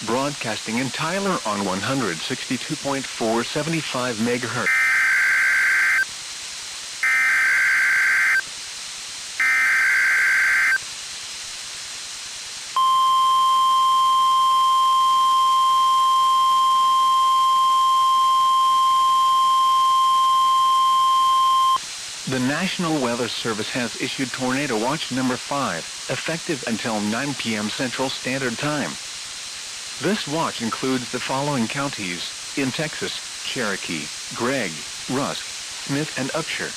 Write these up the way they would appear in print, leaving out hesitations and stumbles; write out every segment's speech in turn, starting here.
broadcasting in Tyler on 162.475 MHz. The National Weather Service has issued Tornado Watch number 5, effective until 9 p.m. Central Standard Time. This watch includes the following counties in Texas: Cherokee, Gregg, Rusk, Smith, and Upshur.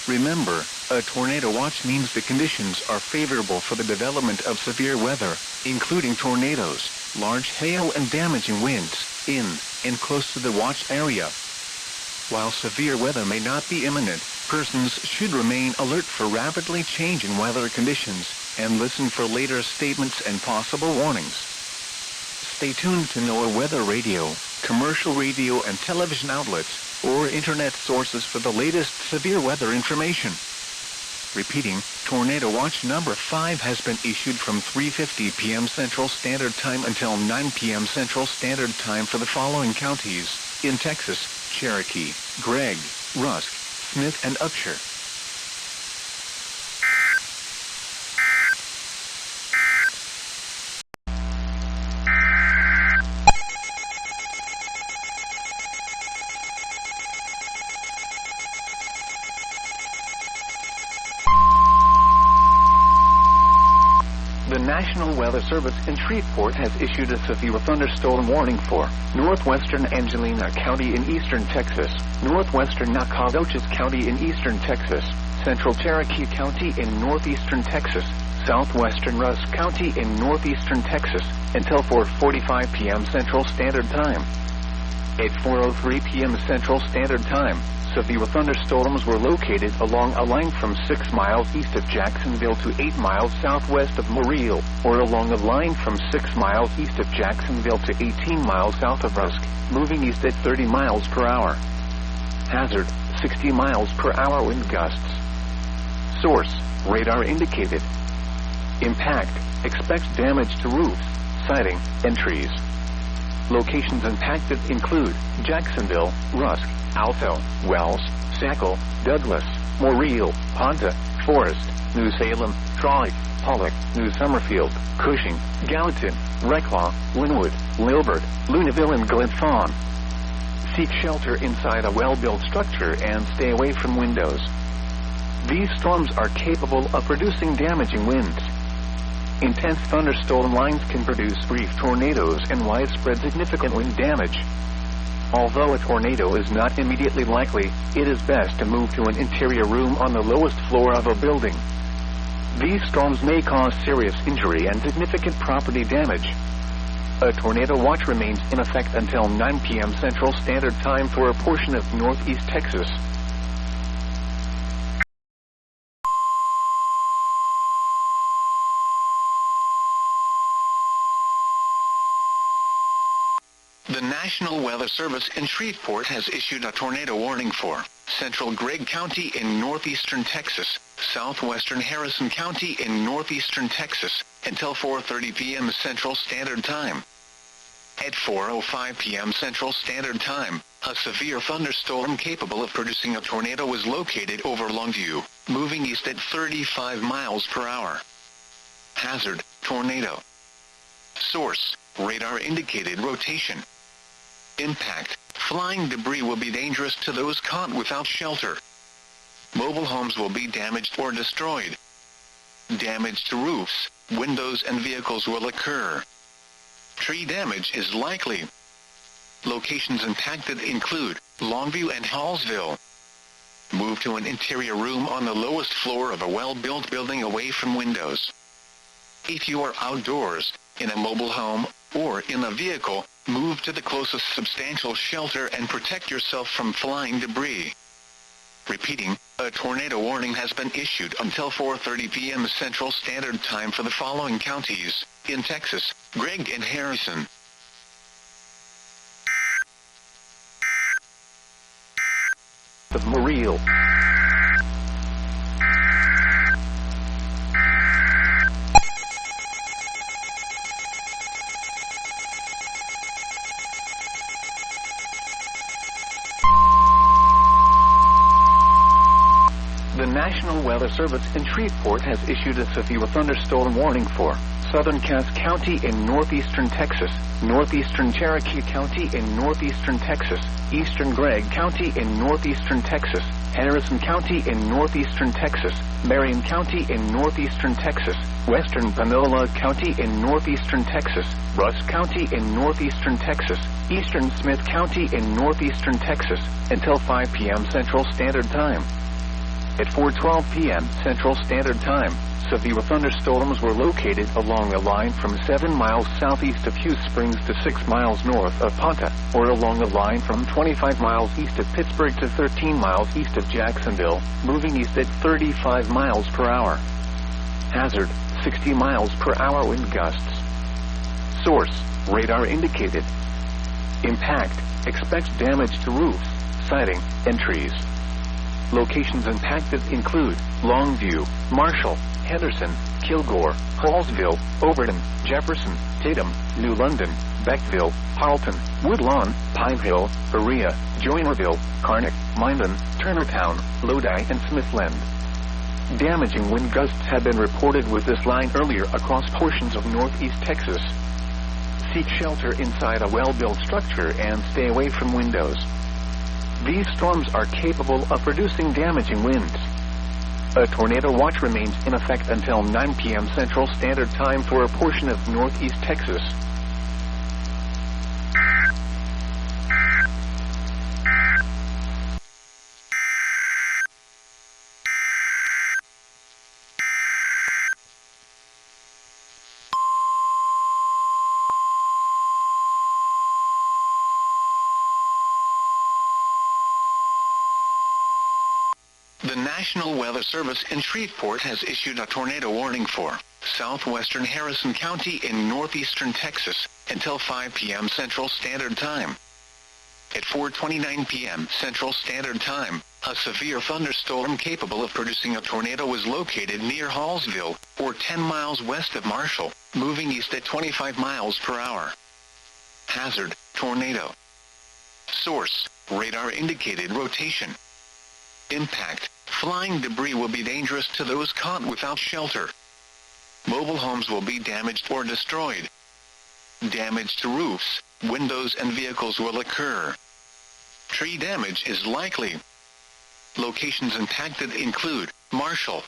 Remember, a tornado watch means the conditions are favorable for the development of severe weather, including tornadoes, large hail, and damaging winds, in and close to the watch area. While severe weather may not be imminent, persons should remain alert for rapidly changing weather conditions, and listen for later statements and possible warnings. Stay tuned to NOAA weather radio, commercial radio and television outlets, or internet sources for the latest severe weather information. Repeating, Tornado Watch number 5 has been issued from 3:50 p.m. Central Standard Time until 9 p.m. Central Standard Time for the following counties in Texas: Cherokee, Gregg, Rusk, Smith, and Upshur. The National Weather Service in Shreveport has issued a severe thunderstorm warning for northwestern Angelina County in eastern Texas, northwestern Nacogdoches County in eastern Texas, central Cherokee County in northeastern Texas, southwestern Rusk County in northeastern Texas, until 4:45 p.m. Central Standard Time. At 4:03 p.m. Central Standard Time, severe thunderstorms were located along a line from 6 miles east of Jacksonville to 8 miles southwest of Mobile, or along a line from 6 miles east of Jacksonville to 18 miles south of Rusk, moving east at 30 miles per hour. Hazard: 60 miles per hour wind gusts. Source: radar indicated. Impact: expect damage to roofs, siding, and trees. Locations impacted include Jacksonville, Rusk, Alto, Wells, Sackle, Douglas, Mobile, Ponta, Forest, New Salem, Troy, Pollock, New Summerfield, Cushing, Gallatin, Reclaw, Linwood, Lilbert, Luneville, and Glenfawn. Seek shelter inside a well-built structure and stay away from windows. These storms are capable of producing damaging winds. Intense thunderstorm lines can produce brief tornadoes and widespread significant wind damage. Although a tornado is not immediately likely, it is best to move to an interior room on the lowest floor of a building. These storms may cause serious injury and significant property damage. A tornado watch remains in effect until 9 p.m. Central Standard Time for a portion of northeast Texas. The National Weather Service in Shreveport has issued a tornado warning for central Gregg County in northeastern Texas, southwestern Harrison County in northeastern Texas, until 4:30 p.m. Central Standard Time. At 4:05 p.m. Central Standard Time, a severe thunderstorm capable of producing a tornado was located over Longview, moving east at 35 miles per hour. Hazard: tornado. Source: radar indicated rotation. Impact: flying debris will be dangerous to those caught without shelter. Mobile homes will be damaged or destroyed. Damage to roofs, windows, and vehicles will occur. Tree damage is likely. Locations impacted include Longview and Hallsville. Move to an interior room on the lowest floor of a well-built building away from windows. If you are outdoors, in a mobile home, or in a vehicle, move to the closest substantial shelter and protect yourself from flying debris. Repeating, a tornado warning has been issued until 4:30 p.m. Central Standard Time for the following counties in Texas: Gregg and Harrison. Of Mobile. Weather Service in Shreveport has issued a severe thunderstorm warning for southern Cass County in northeastern Texas, northeastern Cherokee County in northeastern Texas, eastern Gregg County in northeastern Texas, Harrison County in northeastern Texas, Marion County in northeastern Texas, western Panola County in northeastern Texas, Rusk County in northeastern Texas, eastern Smith County in northeastern Texas, until 5 p.m. Central Standard Time. At 4:12 p.m. Central Standard Time, severe thunderstorms were located along a line from 7 miles southeast of Hughes Springs to 6 miles north of Ponta, or along a line from 25 miles east of Pittsburgh to 13 miles east of Jacksonville, moving east at 35 miles per hour. Hazard, 60 miles per hour wind gusts. Source, radar indicated. Impact, expects damage to roofs, siding, and trees. Locations impacted include Longview, Marshall, Henderson, Kilgore, Hallsville, Overton, Jefferson, Tatum, New London, Beckville, Harleton, Woodlawn, Pine Hill, Berea, Joinerville, Karnak, Minden, Turnertown, Lodi, and Smithland. Damaging wind gusts have been reported with this line earlier across portions of northeast Texas. Seek shelter inside a well-built structure and stay away from windows. These storms are capable of producing damaging winds. A tornado watch remains in effect until 9 p.m. Central Standard Time for a portion of northeast Texas. The National Weather Service in Shreveport has issued a tornado warning for southwestern Harrison County in northeastern Texas until 5 p.m. Central Standard Time. At 4:29 p.m. Central Standard Time, a severe thunderstorm capable of producing a tornado was located near Hallsville, or 10 miles west of Marshall, moving east at 25 miles per hour. Hazard, tornado. Source, radar indicated rotation. Impact, flying debris will be dangerous to those caught without shelter. Mobile homes will be damaged or destroyed. Damage to roofs, windows, and vehicles will occur. Tree damage is likely. Locations impacted include Marshall.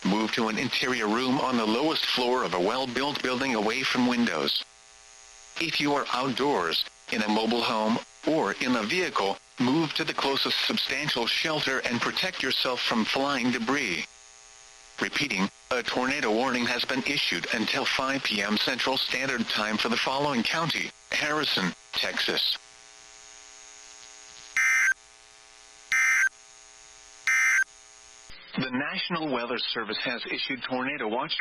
Move to an interior room on the lowest floor of a well-built building away from windows. If you are outdoors, in a mobile home, or in a vehicle, move to the closest substantial shelter and protect yourself from flying debris. Repeating, a tornado warning has been issued until 5 p.m. Central Standard Time for the following county: Harrison, Texas. The National Weather Service has issued tornado watch.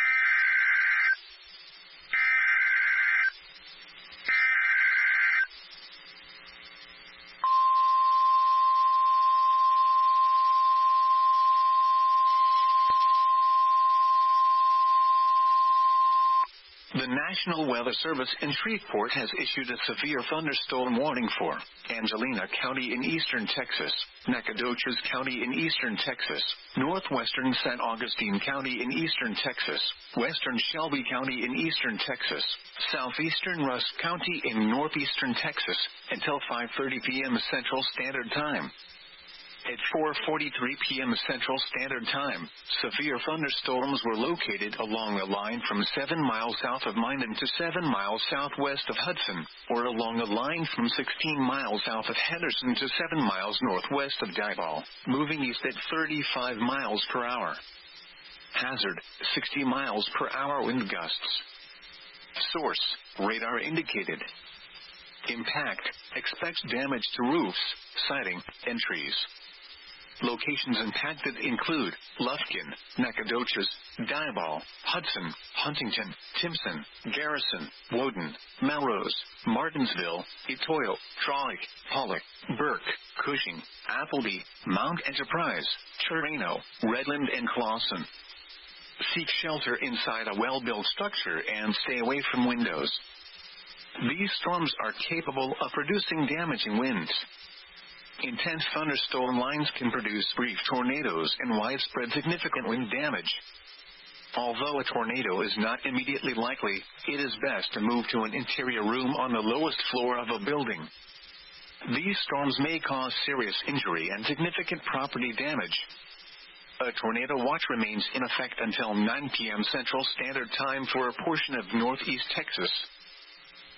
The National Weather Service in Shreveport has issued a severe thunderstorm warning for Angelina County in eastern Texas, Nacogdoches County in eastern Texas, northwestern San Augustine County in eastern Texas, western Shelby County in eastern Texas, southeastern Rusk County in northeastern Texas, until 5:30 p.m. Central Standard Time. At 4:43 p.m. Central Standard Time, severe thunderstorms were located along a line from 7 miles south of Minden to 7 miles southwest of Hudson, or along a line from 16 miles south of Henderson to 7 miles northwest of Diboll, moving east at 35 miles per hour. Hazard, 60 miles per hour wind gusts. Source, radar indicated. Impact, expects damage to roofs, siding, and trees. Locations impacted include Lufkin, Nacogdoches, Diboll, Hudson, Huntington, Timpson, Garrison, Woden, Melrose, Martinsville, Etoile, Trolloc, Pollock, Burke, Cushing, Appleby, Mount Enterprise, Chirano, Redland, and Clawson. Seek shelter inside a well-built structure and stay away from windows. These storms are capable of producing damaging winds. Intense thunderstorm lines can produce brief tornadoes and widespread significant wind damage. Although a tornado is not immediately likely, it is best to move to an interior room on the lowest floor of a building. These storms may cause serious injury and significant property damage. A tornado watch remains in effect until 9 p.m. Central Standard Time for a portion of northeast Texas.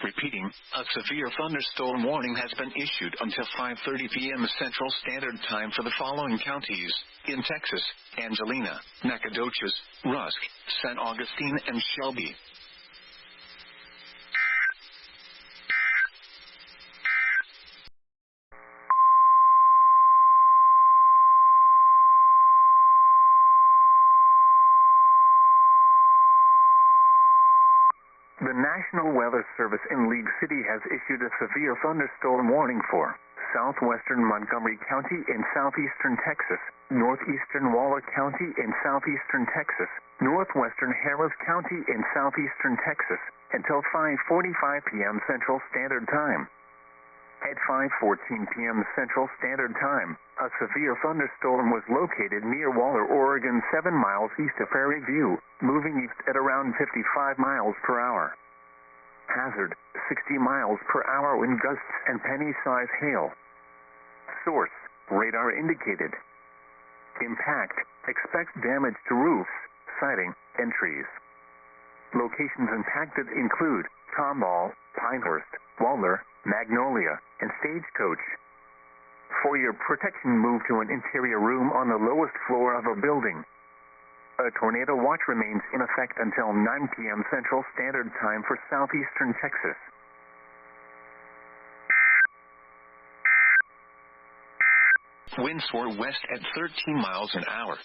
Repeating, a severe thunderstorm warning has been issued until 5:30 p.m. Central Standard Time for the following counties in Texas: Angelina, Nacogdoches, Rusk, San Augustine, and Shelby. The National Weather Service in League City has issued a severe thunderstorm warning for southwestern Montgomery County in southeastern Texas, northeastern Waller County in southeastern Texas, northwestern Harris County in southeastern Texas, until 5:45 p.m. Central Standard Time. At 5:14 p.m. Central Standard Time, a severe thunderstorm was located near Waller, Oregon, 7 miles east of Prairie View, moving east at around 55 miles per hour. Hazard, 60 miles per hour wind gusts and penny-size hail. Source, radar indicated. Impact, expect damage to roofs, siding, and trees. Locations impacted include Tomball, Pinehurst, Waller, Magnolia, and Stagecoach. For your protection, move to an interior room on the lowest floor of a building. A tornado watch remains in effect until 9 p.m. Central Standard Time for southeastern Texas. Winds soar west at 13 miles an hour.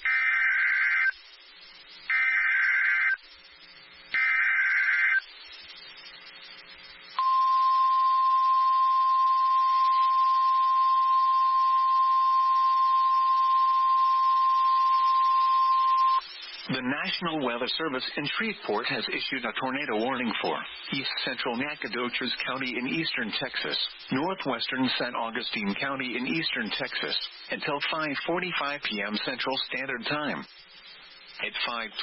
The National Weather Service in Shreveport has issued a tornado warning for east central Nacogdoches County in eastern Texas, northwestern San Augustine County in eastern Texas, until 5:45 p.m. Central Standard Time. At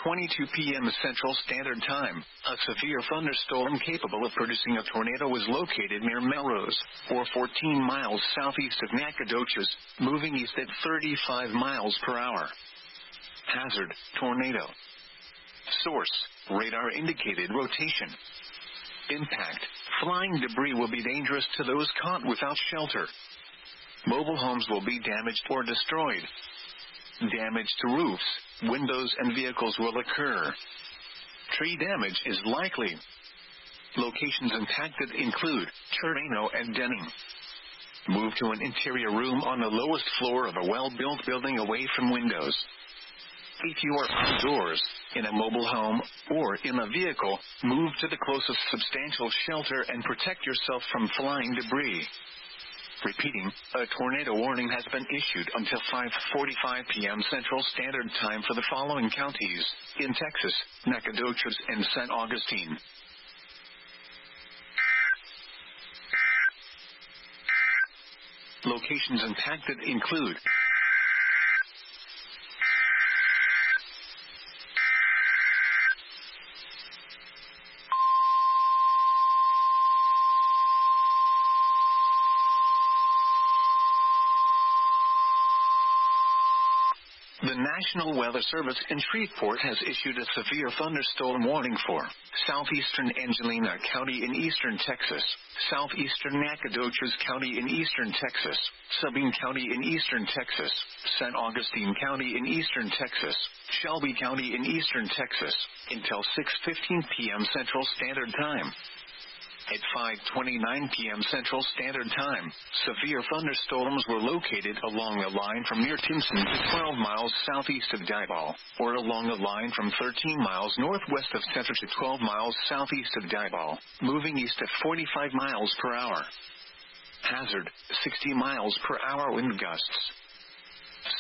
5:22 p.m. Central Standard Time, a severe thunderstorm capable of producing a tornado was located near Melrose, or 14 miles southeast of Nacogdoches, moving east at 35 miles per hour. Hazard, tornado. Source, radar indicated rotation. Impact, flying debris will be dangerous to those caught without shelter. Mobile homes will be damaged or destroyed. Damage to roofs, windows, and vehicles will occur. Tree damage is likely. Locations impacted include Chirano and Denning. Move to an interior room on the lowest floor of a well-built building away from windows. If you are outdoors, in a mobile home, or in a vehicle, move to the closest substantial shelter and protect yourself from flying debris. Repeating, a tornado warning has been issued until 5:45 p.m. Central Standard Time for the following counties in Texas: Nacogdoches and San Augustine. Locations impacted include the National Weather Service in Shreveport has issued a severe thunderstorm warning for southeastern Angelina County in eastern Texas, southeastern Nacogdoches County in eastern Texas, Sabine County in eastern Texas, San Augustine County in eastern Texas, Shelby County in eastern Texas, until 6:15 p.m. Central Standard Time. At 5:29 p.m. Central Standard Time, severe thunderstorms were located along the line from near Timpson to 12 miles southeast of Diboll, or along the line from 13 miles northwest of Center to 12 miles southeast of Diboll, moving east at 45 miles per hour. Hazard, 60 miles per hour wind gusts.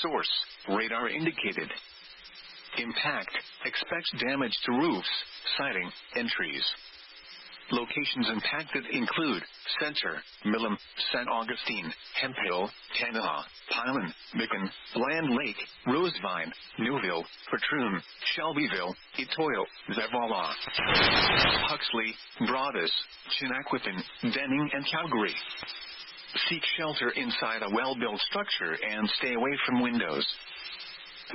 Source, radar indicated. Impact, expect damage to roofs, siding, and trees. Locations impacted include Center, Milam, St. Augustine, Hemphill, Tanana, Pilen, Beacon, Land Lake, Rosevine, Newville, Patroon, Shelbyville, Etoile, Zavala, Huxley, Broadus, Chinaquapin, Denning, and Calgary. Seek shelter inside a well-built structure and stay away from windows.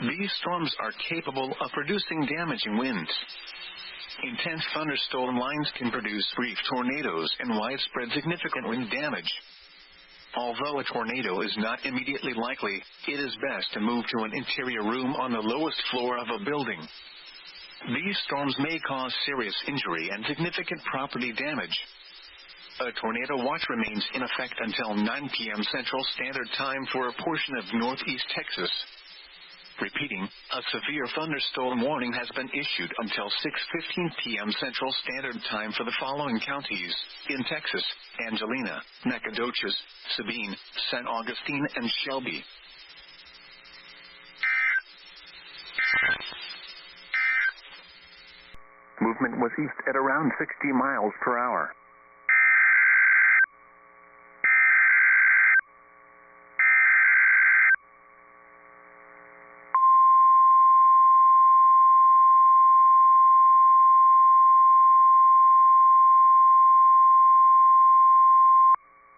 These storms are capable of producing damaging winds. Intense thunderstorm lines can produce brief tornadoes and widespread significant wind damage. Although a tornado is not immediately likely, it is best to move to an interior room on the lowest floor of a building. These storms may cause serious injury and significant property damage. A tornado watch remains in effect until 9 p.m. Central Standard Time for a portion of northeast Texas. Repeating, a severe thunderstorm warning has been issued until 6:15 p.m. Central Standard Time for the following counties in Texas: Angelina, Nacogdoches, Sabine, St. Augustine, and Shelby. Movement was east at around 60 miles per hour.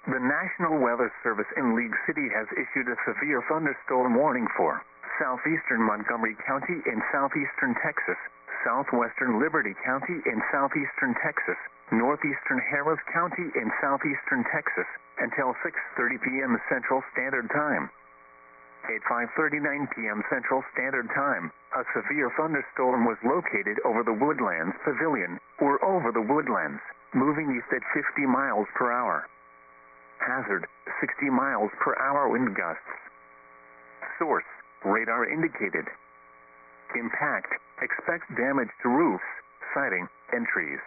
The National Weather Service in League City has issued a severe thunderstorm warning for southeastern Montgomery County in southeastern Texas, southwestern Liberty County in southeastern Texas, northeastern Harris County in southeastern Texas, until 6:30 p.m. Central Standard Time. At 5:39 p.m. Central Standard Time, a severe thunderstorm was located over the Woodlands Pavilion, or over the Woodlands, moving east at 50 miles per hour. Hazard, 60 miles per hour wind gusts. Source, radar indicated. Impact, expect damage to roofs, siding, and trees.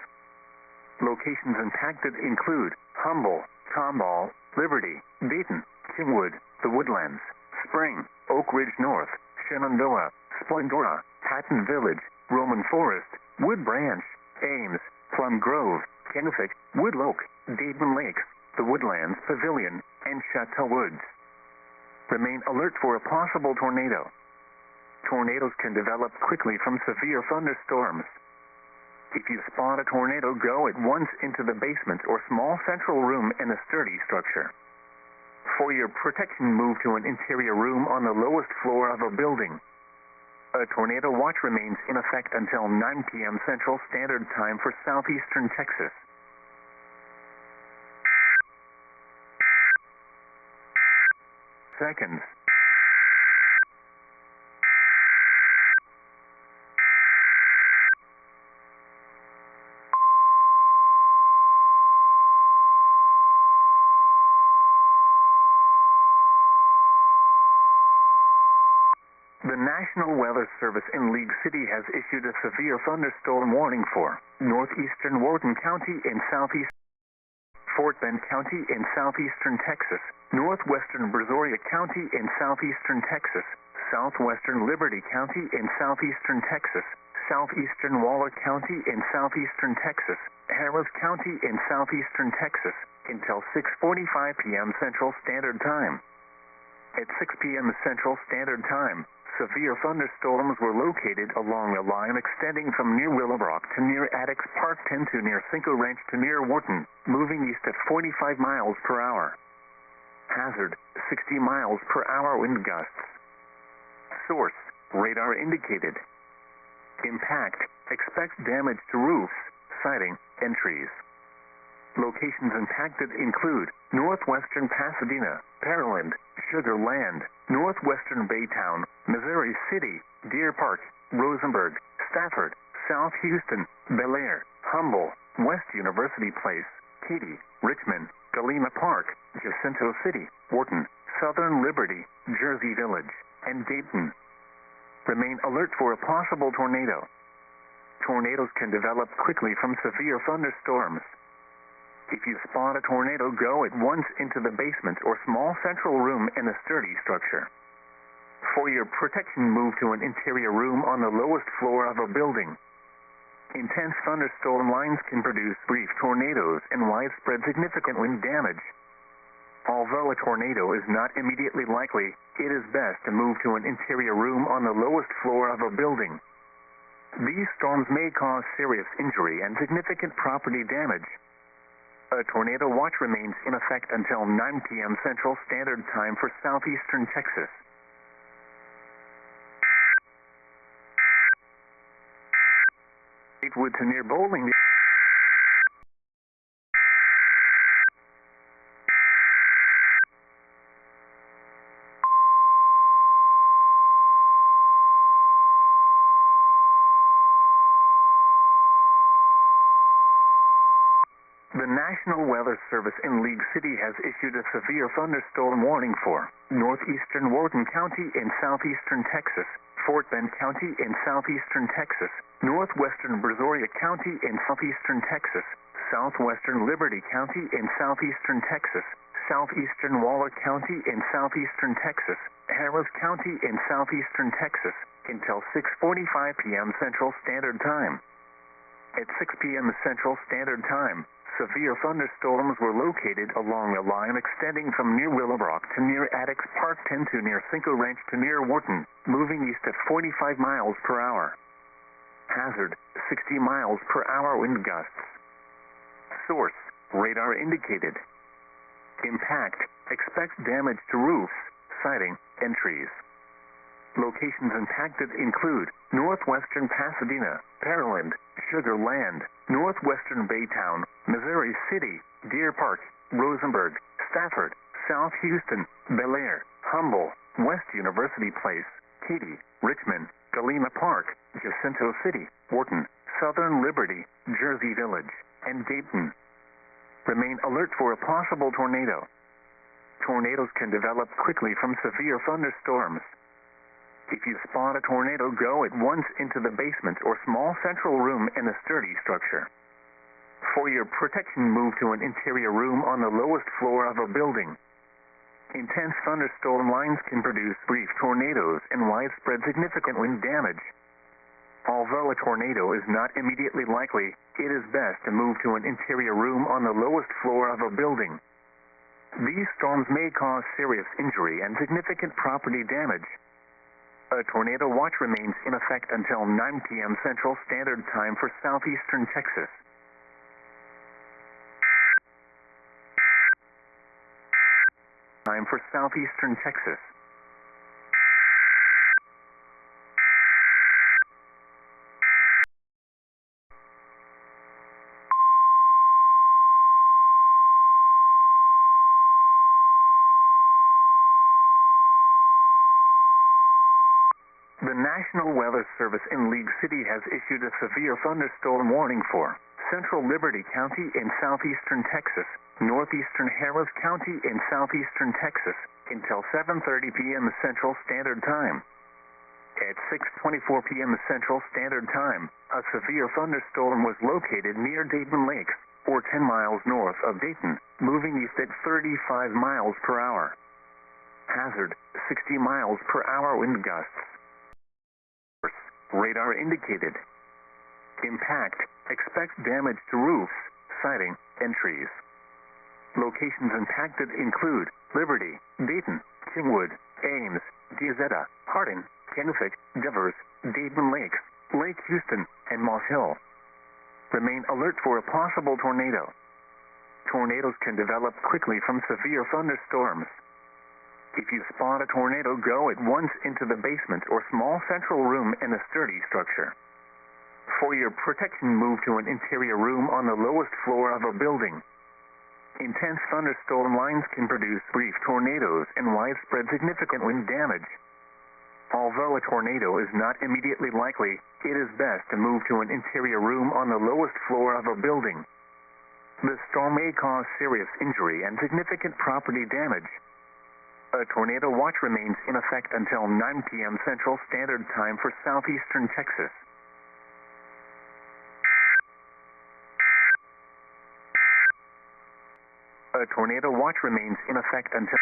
Locations impacted include Humble, Tomball, Liberty, Dayton, Kingwood, The Woodlands, Spring, Oak Ridge North, Shenandoah, Splendora, Hatton Village, Roman Forest, Wood Branch, Ames, Plum Grove, Kennefic, Woodloch, Dayton Lakes, The Woodlands Pavilion, and Chateau Woods. Remain alert for a possible tornado. Tornadoes can develop quickly from severe thunderstorms. If you spot a tornado, go at once into the basement or small central room in a sturdy structure. For your protection, move to an interior room on the lowest floor of a building. A tornado watch remains in effect until 9 p.m. Central Standard Time for southeastern Texas. Seconds. The National Weather Service in League City has issued a severe thunderstorm warning for northeastern Wharton County in southeast Fort Bend County in southeastern Texas, northwestern Brazoria County in southeastern Texas, southwestern Liberty County in southeastern Texas, southeastern Waller County in southeastern Texas, Harris County in southeastern Texas, until 6:45 p.m. Central Standard Time. At 6 p.m. Central Standard Time, severe thunderstorms were located along a line extending from near Willowbrook to near Addicks Park 10 to near Cinco Ranch to near Wharton, moving east at 45 miles per hour. Hazard, 60 miles per hour wind gusts. Source, radar indicated. Impact, expect damage to roofs, siding, and trees. Locations impacted include northwestern Pasadena, Pearland, Sugar Land, northwestern Baytown, Missouri City, Deer Park, Rosenberg, Stafford, South Houston, Bel Air, Humble, West University Place, Katy, Richmond, Galena Park, Jacinto City, Wharton, Southern Liberty, Jersey Village, and Dayton. Remain alert for a possible tornado. Tornadoes can develop quickly from severe thunderstorms. If you spot a tornado, go at once into the basement or small central room in a sturdy structure. For your protection, move to an interior room on the lowest floor of a building. Intense thunderstorm lines can produce brief tornadoes and widespread significant wind damage. Although a tornado is not immediately likely, it is best to move to an interior room on the lowest floor of a building. These storms may cause serious injury and significant property damage. A tornado watch remains in effect until 9 p.m. Central Standard Time for southeastern Texas. Gatewood to near Bowling. The National Weather Service in League City has issued a severe thunderstorm warning for northeastern Wharton County in southeastern Texas, Fort Bend County in southeastern Texas, northwestern Brazoria County in southeastern Texas, southwestern Liberty County in southeastern Texas, southeastern Waller County in southeastern Texas, Harris County in southeastern Texas, until 6:45 p.m. Central Standard Time. At 6 p.m. Central Standard Time, severe thunderstorms were located along a line extending from near Willowbrook to near Addicks Park 10 to near Cinco Ranch to near Wharton, moving east at 45 miles per hour. Hazard, 60 miles per hour wind gusts. Source, radar indicated. Impact, expect damage to roofs, siding, and trees. Locations impacted include northwestern Pasadena, Pearland, Sugar Land, northwestern Baytown, Missouri City, Deer Park, Rosenberg, Stafford, South Houston, Bel Air, Humble, West University Place, Katy, Richmond, Galena Park, Jacinto City, Wharton, Southern Liberty, Jersey Village, and Dayton. Remain alert for a possible tornado. Tornadoes can develop quickly from severe thunderstorms. If you spot a tornado, go at once into the basement or small central room in a sturdy structure. For your protection, move to an interior room on the lowest floor of a building. Intense thunderstorm lines can produce brief tornadoes and widespread significant wind damage. Although a tornado is not immediately likely, it is best to move to an interior room on the lowest floor of a building. These storms may cause serious injury and significant property damage. A tornado watch remains in effect until 9 p.m. Central Standard Time for southeastern Texas. Time for southeastern Texas. The National Weather Service in League City has issued a severe thunderstorm warning for central Liberty County in southeastern Texas, northeastern Harris County in southeastern Texas, until 7:30 p.m. Central Standard Time. At 6:24 p.m. Central Standard Time, a severe thunderstorm was located near Dayton Lakes, or 10 miles north of Dayton, moving east at 35 miles per hour. Hazard, 60 miles per hour wind gusts. Radar indicated. Impact, expect damage to roofs, siding, and trees. Locations impacted include Liberty, Dayton, Kingwood, Ames, Diazetta, Harding, Kennefic, Devers, Dayton Lakes, Lake Houston, and Moss Hill. Remain alert for a possible tornado. Tornadoes can develop quickly from severe thunderstorms. If you spot a tornado, go at once into the basement or small central room in a sturdy structure. For your protection, move to an interior room on the lowest floor of a building. Intense thunderstorm lines can produce brief tornadoes and widespread significant wind damage. Although a tornado is not immediately likely, it is best to move to an interior room on the lowest floor of a building. The storm may cause serious injury and significant property damage. A tornado watch remains in effect until 9 p.m. Central Standard Time for southeastern Texas. A tornado watch remains in effect until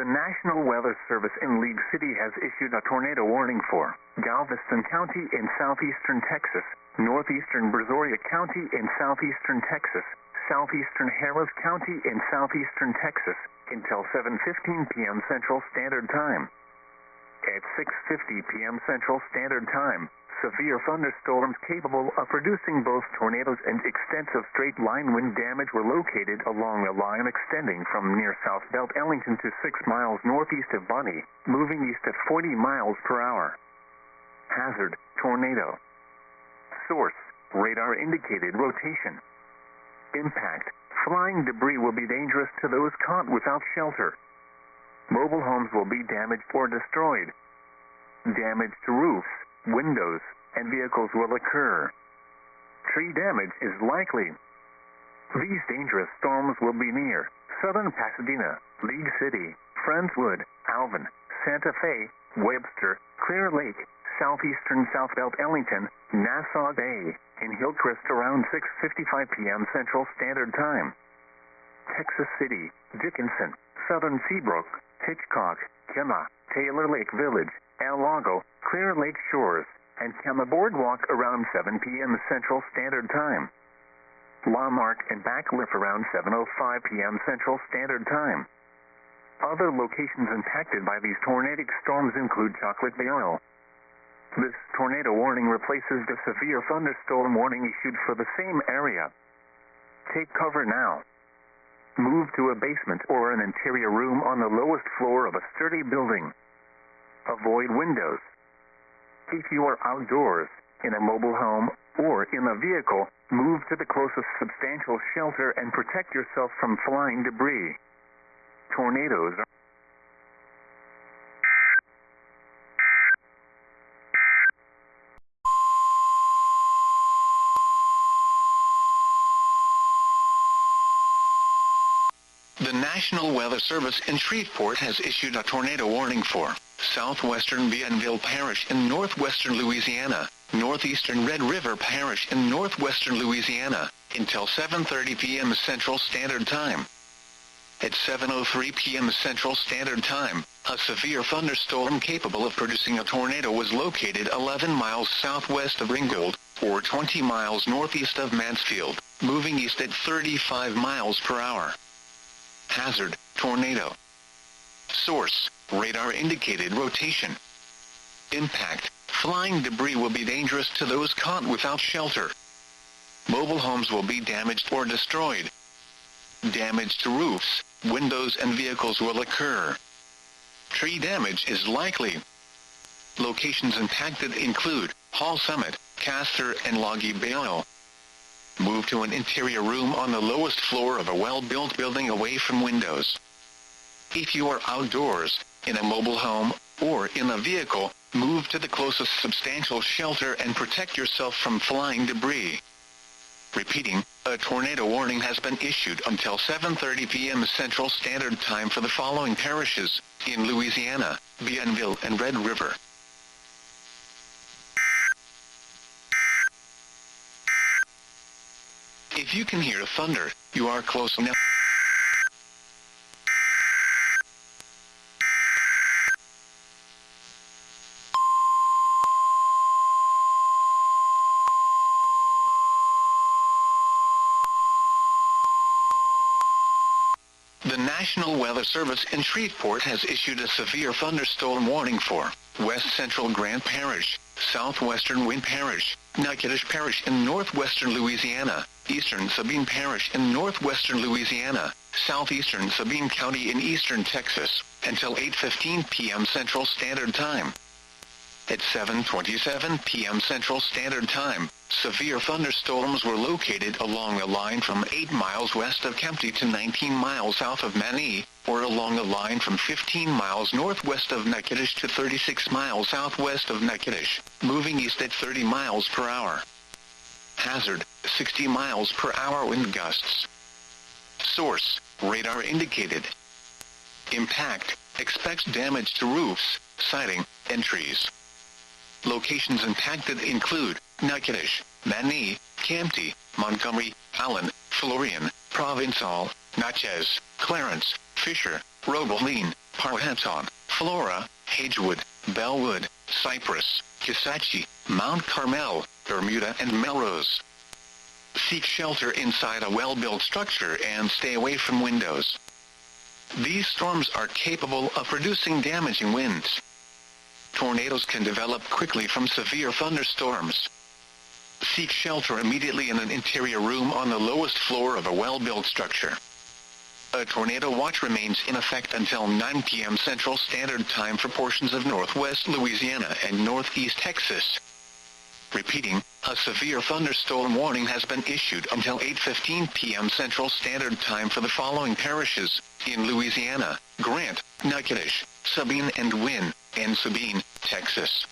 National Weather Service in League City has issued a tornado warning for Galveston County in southeastern Texas, northeastern Brazoria County in southeastern Texas, southeastern Harris County in southeastern Texas, until 7:15 p.m. Central Standard Time. At 6:50 p.m. Central Standard Time, severe thunderstorms capable of producing both tornadoes and extensive straight-line wind damage were located along a line extending from near South Belt Ellington to 6 miles northeast of Bunny, moving east at 40 miles per hour. Hazard, tornado. Source, radar-indicated rotation. Impact, flying debris will be dangerous to those caught without shelter. Mobile homes will be damaged or destroyed. Damage to roofs, windows, and vehicles will occur. Tree damage is likely. These dangerous storms will be near southern Pasadena, League City, Friendswood, Alvin, Santa Fe, Webster, Clear Lake, southeastern South Belt Ellington, Nassau Bay, and Hillcrest around 6:55 p.m. Central Standard Time. Texas City, Dickinson, southern Seabrook, Hitchcock, Kemah, Taylor Lake Village, El Lago, Clear Lake Shores, and Kemah Boardwalk around 7 p.m. Central Standard Time. Lamarck and Backcliff around 7:05 p.m. Central Standard Time. Other locations impacted by these tornadic storms include Chocolate Bay Oil. This tornado warning replaces the severe thunderstorm warning issued for the same area. Take cover now. Move to a basement or an interior room on the lowest floor of a sturdy building. Avoid windows. If you are outdoors, in a mobile home, or in a vehicle, move to the closest substantial shelter and protect yourself from flying debris. Tornadoes are The National Weather Service in Shreveport has issued a tornado warning for southwestern Bienville Parish in northwestern Louisiana, northeastern Red River Parish in northwestern Louisiana, until 7:30 p.m. Central Standard Time. At 7:03 p.m. Central Standard Time, a severe thunderstorm capable of producing a tornado was located 11 miles southwest of Ringgold, or 20 miles northeast of Mansfield, moving east at 35 miles per hour. Hazard, tornado. Source, radar-indicated rotation. Impact, flying debris will be dangerous to those caught without shelter. Mobile homes will be damaged or destroyed. Damage to roofs, windows, and vehicles will occur. Tree damage is likely. Locations impacted include Hall Summit, Castor, and Loggy Bayou. Move to an interior room on the lowest floor of a well-built building away from windows. If you are outdoors, in a mobile home, or in a vehicle, move to the closest substantial shelter and protect yourself from flying debris. Repeating, a tornado warning has been issued until 7:30 p.m. Central Standard Time for the following parishes in Louisiana: Bienville and Red River. If you can hear thunder, you are close enough. The National Weather Service in Shreveport has issued a severe thunderstorm warning for West Central Grant Parish, Southwestern Wynn Parish, Natchitoches Parish in northwestern Louisiana, Eastern Sabine Parish in northwestern Louisiana, southeastern Sabine County in eastern Texas, until 8:15 p.m. Central Standard Time. At 7:27 p.m. Central Standard Time, severe thunderstorms were located along a line from 8 miles west of Kempty to 19 miles south of Manee, or along a line from 15 miles northwest of Natchitoches to 36 miles southwest of Natchitoches, moving east at 30 miles per hour. Hazard, 60 miles per hour wind gusts. Source, radar indicated. Impact, expects damage to roofs, siding, and trees. Locations impacted include Natchitoches, Manee, Kempty, Montgomery, Allen, Florian, Provençal, Natchez, Clarence, Fisher, Robeline, Powhatan, Flora, Hagewood, Bellwood, Cypress, Kisatchie, Mount Carmel, Bermuda and Melrose. Seek shelter inside a well-built structure and stay away from windows. These storms are capable of producing damaging winds. Tornadoes can develop quickly from severe thunderstorms. Seek shelter immediately in an interior room on the lowest floor of a well-built structure. A tornado watch remains in effect until 9 p.m. Central Standard Time for portions of northwest Louisiana and northeast Texas. Repeating, a severe thunderstorm warning has been issued until 8:15 p.m. Central Standard Time for the following parishes in Louisiana: Grant, Natchitoches, Sabine and Wynne, and Sabine, Texas.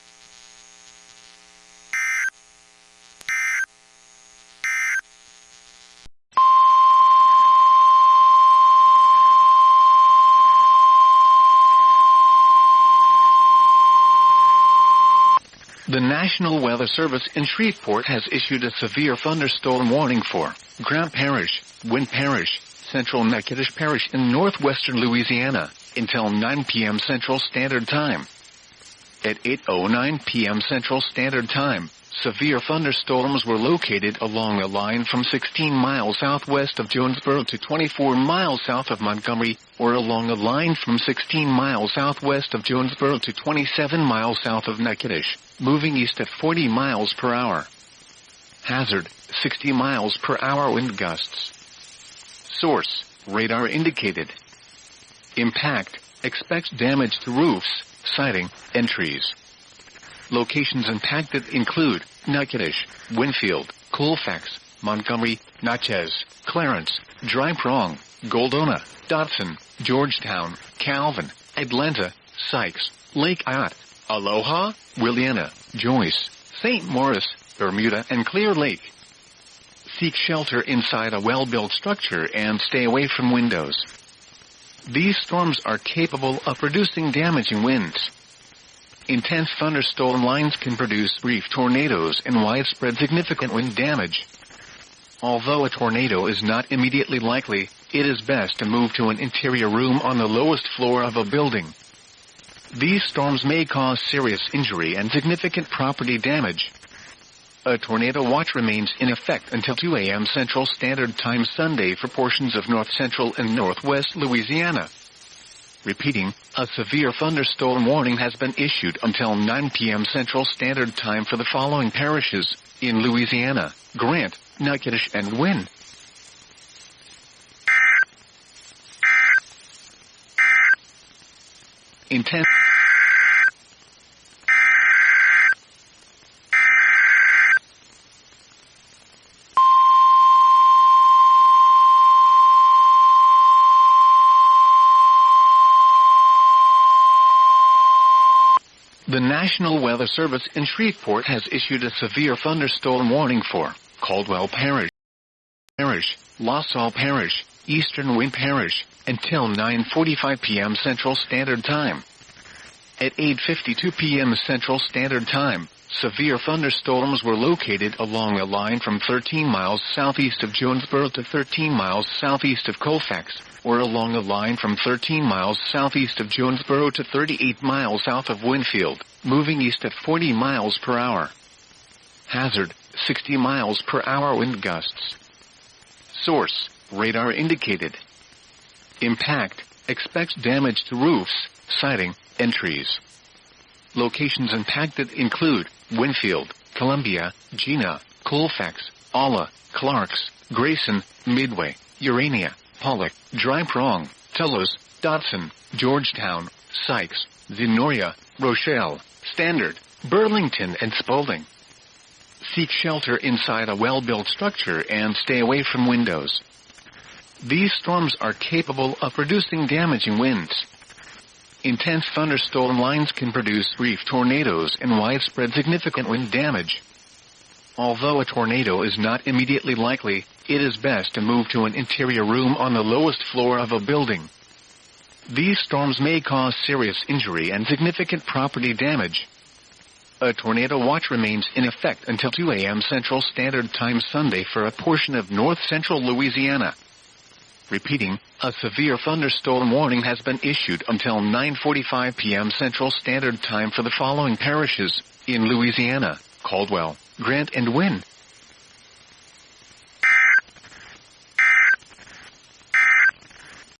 The National Weather Service in Shreveport has issued a severe thunderstorm warning for Grant Parish, Wynne Parish, Central Natchitoches Parish in northwestern Louisiana until 9 p.m. Central Standard Time. At 8:09 p.m. Central Standard Time, severe thunderstorms were located along a line from 16 miles southwest of Jonesboro to 24 miles south of Montgomery, or along a line from 16 miles southwest of Jonesboro to 27 miles south of Natchitoches, moving east at 40 miles per hour. Hazard, 60 miles per hour wind gusts. Source, radar indicated. Impact, expect damage to roofs, siding, and trees. Locations impacted include Natchitoches, Winfield, Colfax, Montgomery, Natchez, Clarence, Dry Prong, Goldona, Dotson, Georgetown, Calvin, Atlanta, Sykes, Lake Eyot, Aloha, Williana, Joyce, St. Maurice, Bermuda and Clear Lake. Seek shelter inside a well-built structure and stay away from windows. These storms are capable of producing damaging winds. Intense thunderstorm lines can produce brief tornadoes and widespread significant wind damage. Although a tornado is not immediately likely, it is best to move to an interior room on the lowest floor of a building. These storms may cause serious injury and significant property damage. A tornado watch remains in effect until 2 a.m. Central Standard Time Sunday for portions of north-central and northwest Louisiana. Repeating, a severe thunderstorm warning has been issued until 9 p.m. Central Standard Time for the following parishes in Louisiana: Grant, Natchitoches, and Wynne. Intense The National Weather Service in Shreveport has issued a severe thunderstorm warning for Caldwell Parish, Lasalle Parish, Eastern Wynne Parish, until 9:45 p.m. Central Standard Time. At 8:52 p.m. Central Standard Time, severe thunderstorms were located along a line from 13 miles southeast of Jonesboro to 13 miles southeast of Colfax, or along a line from 13 miles southeast of Jonesboro to 38 miles south of Winfield, moving east at 40 miles per hour. Hazard, 60 miles per hour wind gusts. Source, radar indicated. Impact, expect damage to roofs, siding, and trees. Locations impacted include Winfield, Columbia, Gina, Colfax, Alla, Clarks, Grayson, Midway, Urania, Pollock, Dry Prong, Telos, Dotson, Georgetown, Sykes, Zenoria, Rochelle, Standard, Burlington, and Spalding. Seek shelter inside a well-built structure and stay away from windows. These storms are capable of producing damaging winds. Intense thunderstorm lines can produce brief tornadoes and widespread significant wind damage. Although a tornado is not immediately likely, it is best to move to an interior room on the lowest floor of a building. These storms may cause serious injury and significant property damage. A tornado watch remains in effect until 2 a.m. Central Standard Time Sunday for a portion of north-central Louisiana. Repeating, a severe thunderstorm warning has been issued until 9:45 p.m. Central Standard Time for the following parishes in Louisiana: Caldwell, Grant and Wynne.